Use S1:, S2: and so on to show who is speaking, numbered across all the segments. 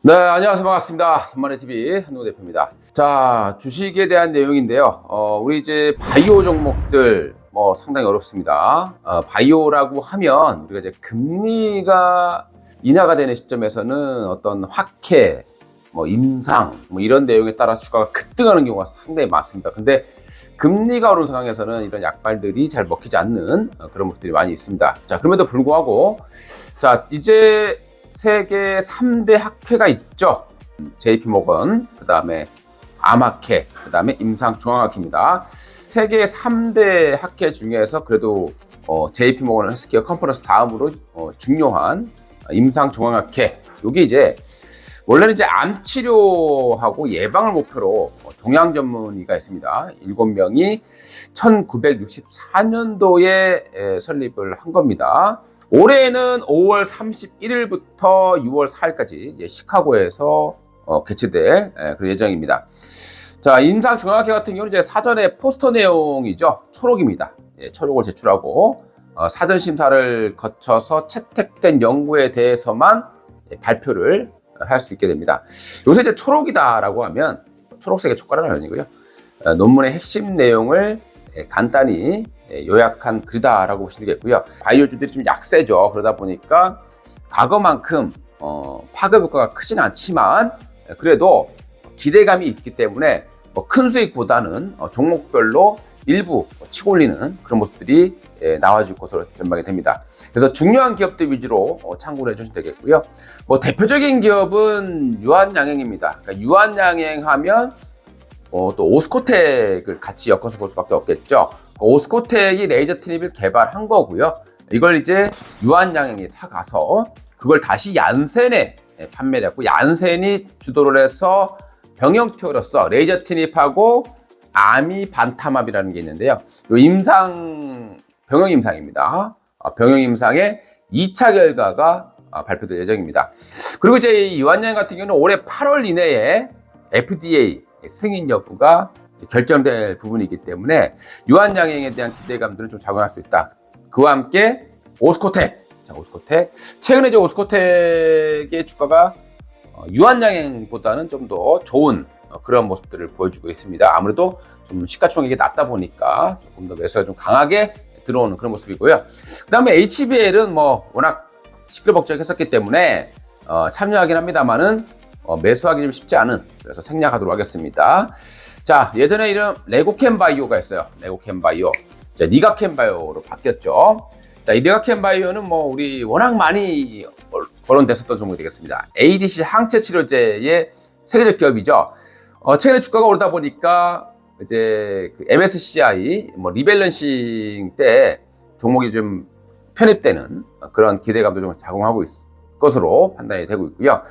S1: 네, 안녕하세요. 반갑습니다. 한마리TV 한동호 대표입니다. 자, 주식에 대한 내용인데요. 우리 이제 바이오 종목들 상당히 어렵습니다. 바이오라고 하면 우리가 이제 금리가 인하가 되는 시점에서는 어떤 확해, 임상, 이런 내용에 따라서 주가가 급등하는 경우가 상당히 많습니다. 근데 금리가 오른 상황에서는 이런 약발들이 잘 먹히지 않는 그런 것들이 많이 있습니다. 자, 그럼에도 불구하고, 자, 이제 세계 3대 학회가 있죠. JP모건, 그 다음에 아마케, 그 다음에 임상중앙학회입니다. 세계 3대 학회 중에서 그래도 JP모건 헬스케어 컨퍼런스 다음으로 중요한 임상중앙학회. 여기 이제 원래는 이제 암 치료하고 예방을 목표로 종양 전문의가 있습니다. 7명이 1964년도에 설립을 한 겁니다. 올해는 5월 31일부터 6월 4일까지 시카고에서 개최될 그런 예정입니다. 자, 임상중앙학회 같은 경우는 이제 사전에 포스터 내용이죠. 초록입니다. 초록을 제출하고 사전 심사를 거쳐서 채택된 연구에 대해서만 발표를 할 수 있게 됩니다. 요새 이제 초록이다라고 하면 초록색의 촉과라는 아니고요. 논문의 핵심 내용을 간단히 요약한 글이다라고 보시면 되겠고요. 바이오주들이 좀 약세죠. 그러다 보니까 과거만큼 파급 효과가 크진 않지만 그래도 기대감이 있기 때문에 큰 수익보다는 종목별로 일부 치고 올리는 그런 모습들이 나와줄 것으로 전망이 됩니다. 그래서 중요한 기업들 위주로 참고를 해주시면 되겠고요. 대표적인 기업은 유한양행입니다. 그러니까 유한양행하면 또 오스코텍을 같이 엮어서 볼 수밖에 없겠죠. 오스코텍이 레이저 트립을 개발한 거고요. 이걸 이제 유한양행이 사가서 그걸 다시 얀센에 판매를 했고, 얀센이 주도를 해서 병영투어로서 레이저 트립하고 아미반타맙이라는 게 있는데요. 이 병영 임상입니다. 병영 임상의 2차 결과가 발표될 예정입니다. 그리고 이제 이 유한양행 같은 경우는 올해 8월 이내에 FDA 승인 여부가 결정될 부분이기 때문에 유한양행에 대한 기대감들은 좀 작용할 수 있다. 그와 함께 오스코텍. 자, 오스코텍. 최근에 이제 오스코텍의 주가가 유한양행보다는 좀 더 좋은 그런 모습들을 보여주고 있습니다. 아무래도 좀 시가총액이 낮다 보니까 조금 더 매수가 좀 강하게 들어오는 그런 모습이고요. 그 다음에 HBL은 워낙 시끌벅적했었기 때문에 참여하긴 합니다만은 매수하기 좀 쉽지 않은, 그래서 생략하도록 하겠습니다. 자, 예전에 이름 레고캠바이오가 있어요. 레고캠바이오. 자, 니가캠바이오로 바뀌었죠. 자, 이 니가캠바이오는 우리 워낙 많이 거론됐었던 종목이 되겠습니다. ADC 항체 치료제의 세계적 기업이죠. 최근에 주가가 오르다 보니까 이제 그 MSCI 리밸런싱 때 종목이 좀 편입되는 그런 기대감도 좀 작용하고 있을 것으로 판단이 되고 있고요.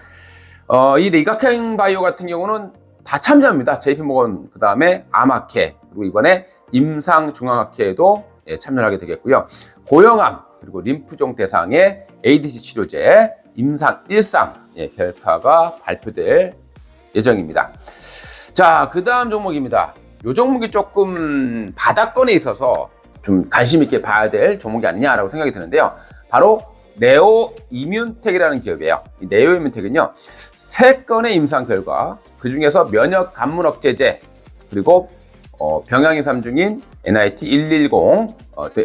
S1: 이 리가켄바이오 같은 경우는 다 참여합니다. JP모건, 그 다음에 아마케, 그리고 이번에 임상중앙학회에도 참여하게 되겠고요. 고형암, 그리고 림프종 대상의 ADC 치료제 임상 1상 결과가 발표될 예정입니다. 자, 그 다음 종목입니다. 이 종목이 조금 바닥권에 있어서 좀 관심 있게 봐야 될 종목이 아니냐라고 생각이 드는데요. 바로 네오이뮨텍이라는 기업이에요. 이 네오이뮨텍은요, 3건의 임상 결과, 그 중에서 면역 감문 억제제, 그리고 병양이삼 중인 NIT110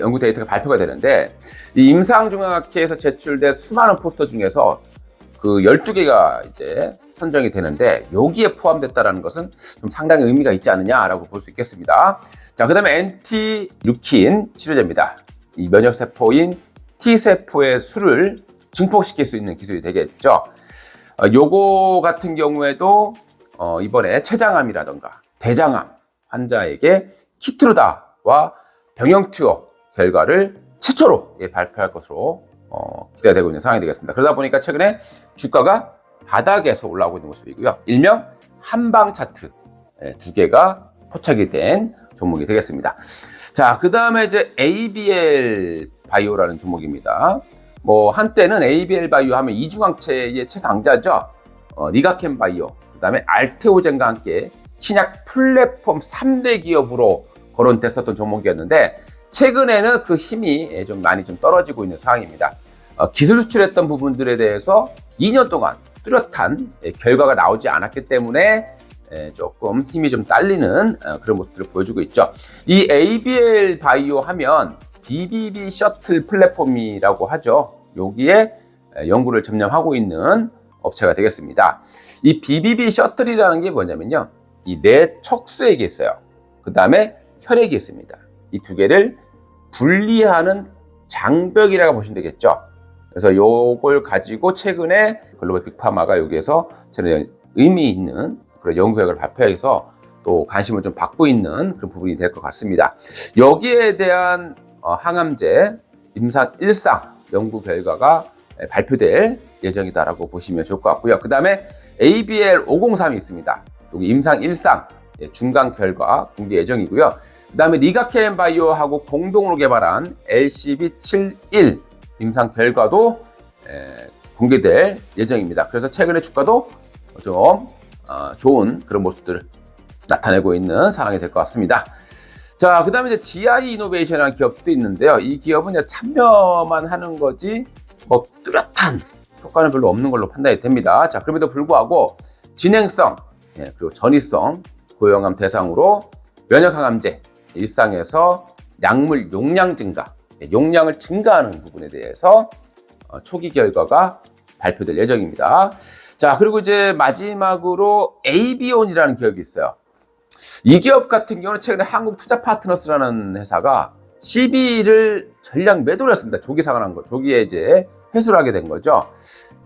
S1: 연구 데이터가 발표가 되는데, 이 임상중앙학회에서 제출된 수많은 포스터 중에서 그 12개가 이제 선정이 되는데, 여기에 포함됐다는 것은 좀 상당히 의미가 있지 않느냐라고 볼 수 있겠습니다. 자, 그 다음에 엔티루킨 치료제입니다. 이 면역세포인 T세포의 수를 증폭시킬 수 있는 기술이 되겠죠. 요거 같은 경우에도 이번에 췌장암이라던가 대장암 환자에게 키트루다와 병영투어 결과를 최초로 발표할 것으로 기대가 되고 있는 상황이 되겠습니다. 그러다 보니까 최근에 주가가 바닥에서 올라오고 있는 모습이고요. 일명 한방 차트 2개가 포착이 된 종목이 되겠습니다. 자, 그 다음에 이제 ABL 바이오라는 종목입니다. 한때는 ABL 바이오 하면 이중항체의 최강자죠. 리가켄 바이오, 그 다음에 알테오젠과 함께 신약 플랫폼 3대 기업으로 거론됐었던 종목이었는데, 최근에는 그 힘이 좀 많이 떨어지고 있는 상황입니다. 기술 수출했던 부분들에 대해서 2년 동안 뚜렷한 결과가 나오지 않았기 때문에 조금 힘이 좀 딸리는 그런 모습들을 보여주고 있죠. 이 ABL 바이오 하면 BBB 셔틀 플랫폼이라고 하죠. 여기에 연구를 점령하고 있는 업체가 되겠습니다. 이 BBB 셔틀이라는 게 뭐냐면요. 이 뇌척수액이 있어요. 그 다음에 혈액이 있습니다. 이 두 개를 분리하는 장벽이라고 보시면 되겠죠. 그래서 요걸 가지고 최근에 글로벌 빅파마가 여기에서 의미 있는 그런 연구 결과를 발표해서 또 관심을 좀 받고 있는 그런 부분이 될 것 같습니다. 여기에 대한 항암제 임상 1상 연구 결과가 발표될 예정이다라고 보시면 좋을 것 같고요. 그 다음에 ABL 503이 있습니다. 여기 임상 1상 중간 결과 공개 예정이고요. 그 다음에 리가켄 바이오하고 공동으로 개발한 LCB71 임상 결과도 공개될 예정입니다. 그래서 최근에 주가도 좀 좋은 그런 모습들을 나타내고 있는 상황이 될 것 같습니다. 자, 그 다음에 이제 GI 이노베이션이라는 기업도 있는데요. 이 기업은 이제 참여만 하는 거지, 뭐, 뚜렷한 효과는 별로 없는 걸로 판단이 됩니다. 자, 그럼에도 불구하고 진행성, 그리고 전이성, 고형암 대상으로 면역항암제, 일상에서 약물 용량 증가, 용량을 증가하는 부분에 대해서 초기 결과가 발표될 예정입니다. 자, 그리고 이제 마지막으로 AB온이라는 기업이 있어요. 이 기업 같은 경우는 최근에 한국투자파트너스라는 회사가 CB를 전량 매도를 했습니다. 조기 상환한 거, 조기에 이제 회수를 하게 된 거죠.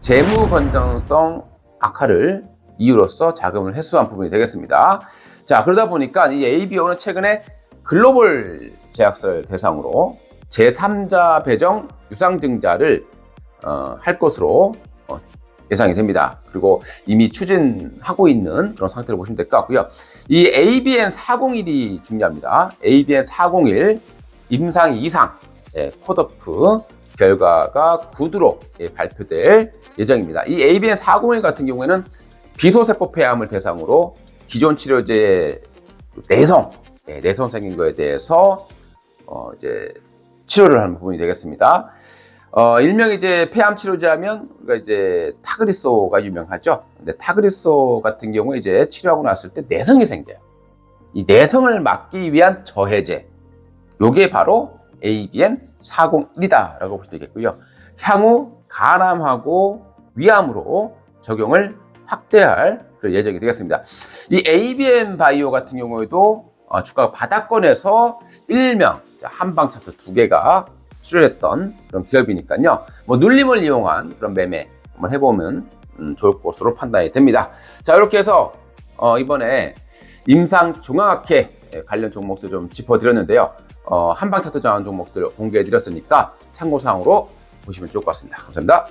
S1: 재무 건전성 악화를 이유로서 자금을 회수한 부분이 되겠습니다. 자, 그러다 보니까 이 ABO는 최근에 글로벌 제약사를 대상으로 제3자 배정 유상증자를 할 것으로 예상이 됩니다. 그리고 이미 추진하고 있는 그런 상태로 보시면 될 것 같고요. 이 ABN401이 중요합니다. ABN401 임상 2상 컷오프 결과가 구두로 발표될 예정입니다. 이 ABN401 같은 경우에는 비소세포 폐암을 대상으로 기존 치료제 내성 생긴 거에 대해서 이제 치료를 하는 부분이 되겠습니다. 일명 이제 폐암 치료제 하면 우리가 이제 타그리소가 유명하죠. 근데 타그리소 같은 경우에 이제 치료하고 났을 때 내성이 생겨요. 이 내성을 막기 위한 저해제, 요게 바로 ABN401이다라고 보시면 되겠고요. 향후 간암하고 위암으로 적용을 확대할 그런 예정이 되겠습니다. 이 ABN 바이오 같은 경우에도 주가가 바닥권에서 일명 한방 차트 2개가 출혈했던 그런 기업이니까요. 뭐 눌림을 이용한 그런 매매 한번 해보면 좋을 것으로 판단이 됩니다. 자, 이렇게 해서 이번에 임상 종합학회 관련 종목도 좀 짚어드렸는데요. 한방 차트 전환 종목들 공개해드렸으니까 참고사항으로 보시면 좋을 것 같습니다. 감사합니다.